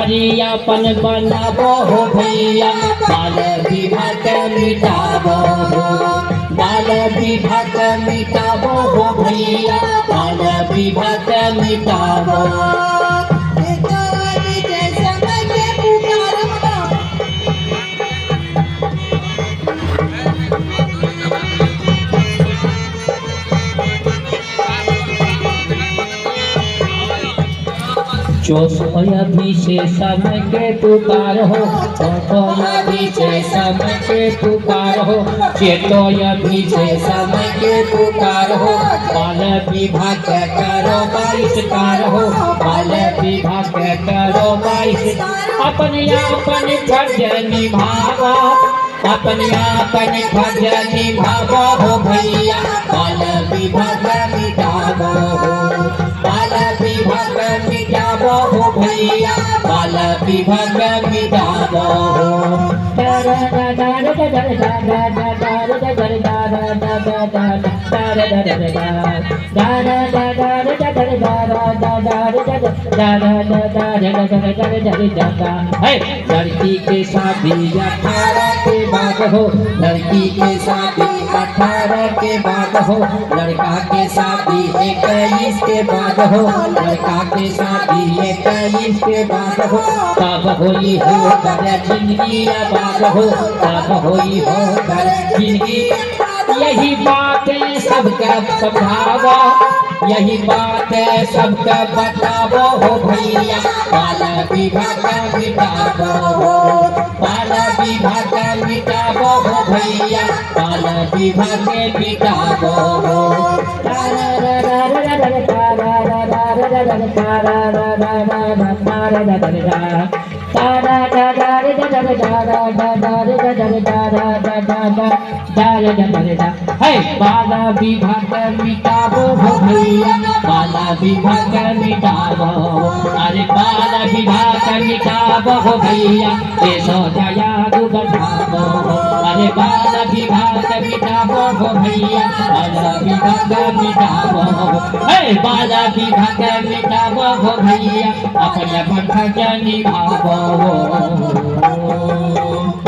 अपन बनाबो हो भैया बाल विभाग मिटाबो हो बाल विभाग मिटाबो हो भैया बाल विभाग मिटाबो जो अभी से समय के पुकार हो अभी से समय के पुकार हो चेतो अभी से समय के पुकार हो बाल विभाग करो बहिष्कार हो बाल विभाग करो बहिष्कार अपने फर्ज निभाओ अपने फर्ज निभाओ हो भैया बाल विभाग मिटाबो हो बाल विभाग मिटाबो हो भैया बाल विभाग मिटाबो हो लड़की के शादी 18 के बाद हो लड़की के शादी 18 के बाद हो लड़का के शादी 21 के बाद हो लड़का के शादी 21 के बाद हो तब होई हो कर जिंदगी आबाद हो तब होई हो कर जिंदगी यही बातें सबका समझावो यही बातें सबका बतावो हो भैया बाल विभाग मिटाबो हो बाल विभाग मिटाबो हो भैया बाल विभाग मिटाबो हो बाला विभाग मिटाबो हो भैया बाला विभाग मिटाबो अरे बाला विभाग मिटाबो हो भैया देशो दया बढ़ाबो अरे बाला विभाग मिटाबो हो भैया बाला विभाग मिटाबो बाला विभाग मिटाबो हो भैया अपने फर्ज निभाबो।